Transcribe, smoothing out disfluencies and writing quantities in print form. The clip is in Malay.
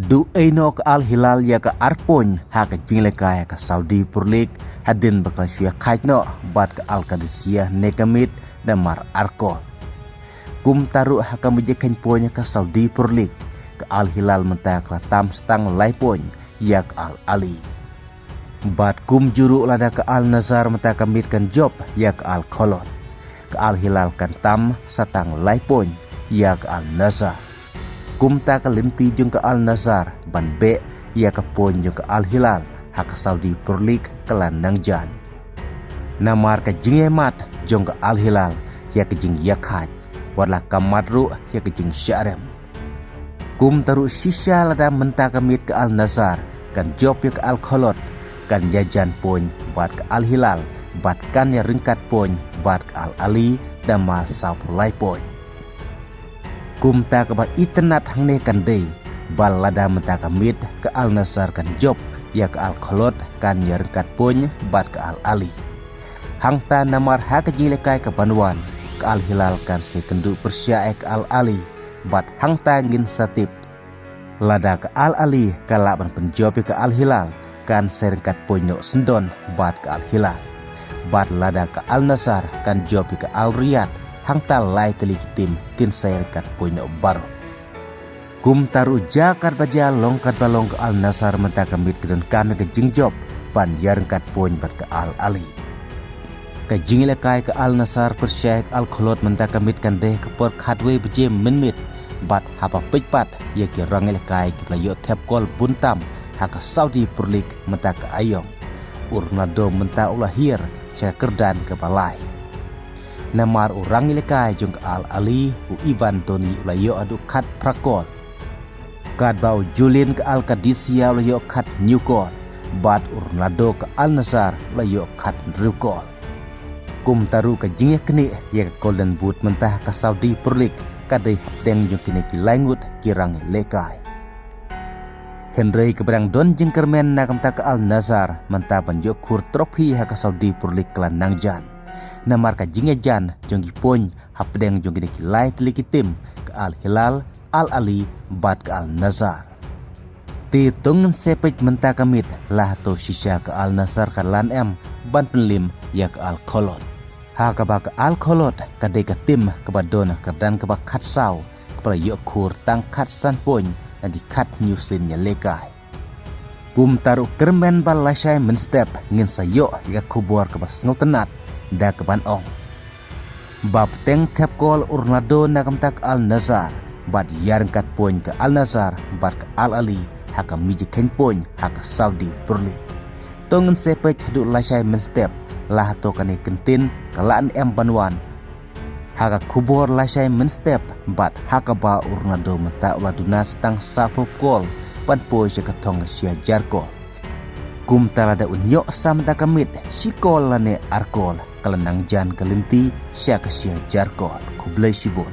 Du Enok Al Hilal ya ke Arpon ha ke jingleka ya ke Saudi Purlik hadin bakal syia kaitno bat ke Al Qadisiyah Nekamit dan Mar Arko. Kum taru ha ke mejekan ponya ke Saudi Purlik ke Al Hilal mentak la tam stang laipon ya ke Al Ali. Bat kum juru lada ke Al Nazar mentak kamit kan job ya ke Al Kholot. Ke Al Hilal kan tam satang laipon ya ke Al Nazar. Kumta ke linti jung ke Al Nazar ban be ia ke pon jung ke Al Hilal ha ke Saudi Purlik ke Landang Jan. Namar ke jing mat jung ke Al Hilal ia ke jing yakhaj warla kamadru ia ke jing syarem. Kum taru sisya lada menta kamit ke Al Nazar kan job ya ke Al Kholot kan jajan pon bat ke Al Hilal bat kan ya ringkat pon bat ke Al Ali dan mal sapulai pon. Kumta ke ba itenat hangne kan day bal lada menta kamit ke Al Nazar kan job ya ke Al Kholot kan ya ringkat pon bat ke Al Ali. Hangta namar ha ke jilekai ke Banwan ke Al Hilal kan sekendu persyae ke Al Ali bat hangta ngin satip lada ke Al Ali kala ban penjob ke Al Hilal kan serengkat pon no sendon bat ke Al Hilal bat lada ke Al Nazar kan job ke Al Riyadh hangta lai telikitim kin serengkat pon no baro. Kum taru jakar baja longkat balong ke Al Nazar menta kamit kedon kami ke jingjob pan yarengkat pon bat ke Al Ali. Ke jingilekai ke Al Nazar persyae Al Kholot menta kamit kan deh ke por khatwe beje menmit bat hapa pejpat ya ke rangilekai ke playo tep kol buntam ha ke Saudi Purlik menta ke ayong urnado menta ulahir saya kerdan ke balai. Namar orang ilekai jung Al Ali u Ivan Toni ulayo adu kat prakol. Kad bau Julin ke Al Qadisiyah ulayo kat Newcol. Bat urnado ke Al Nazar ulayo kat Nrukol. Kum taru ke jingnya kini ya ke Golden Boot mentah ke Saudi Purlik kadai deng jung kini ki langut kirang lekai. Henry keberang don jengkermen nakam tak ke Al Nazar mentah banjo kur trofi ha ke Saudi Purlik ke Landang Jan. Namar ka jingnya jan jong pon hapdeng jong ki lai telikitim ke Al Hilal, Al Ali bat ke Al Nazar. Ti tungan sepej menta kamit lah to sisya ke Al Nazar ka lan em ban penlim ya ke Al Kholot. Ha ka ba ke Al Kholot ka de ka tim ke badon ka dan ke ba khat sau ke pra yo kur tang khat san pon dan di khat nyusin ya lekai. Kum taru kermen bal lasai menstep ngin sayo ya kubur ke bas ngotenat da ke ban ong. Bab teng tep kol urnado nakam tak Al Nazar bat yarengkat pon ke Al Nazar bat ke Al Ali ha ke mijiken pon ha ke Saudi Purlik. Tongen sepej hadu lasai menstep lah to kane kentin ke laan em banwan ha ke kubur lasai menstep bat ha ke ba urnado menta uladuna stang sapu kol pan po se ke tong sia jarko. Kum talada unyo sam ta kamit sikol lane arkol Kelenang jan kelinti sia ke sia jarko kublai sibun.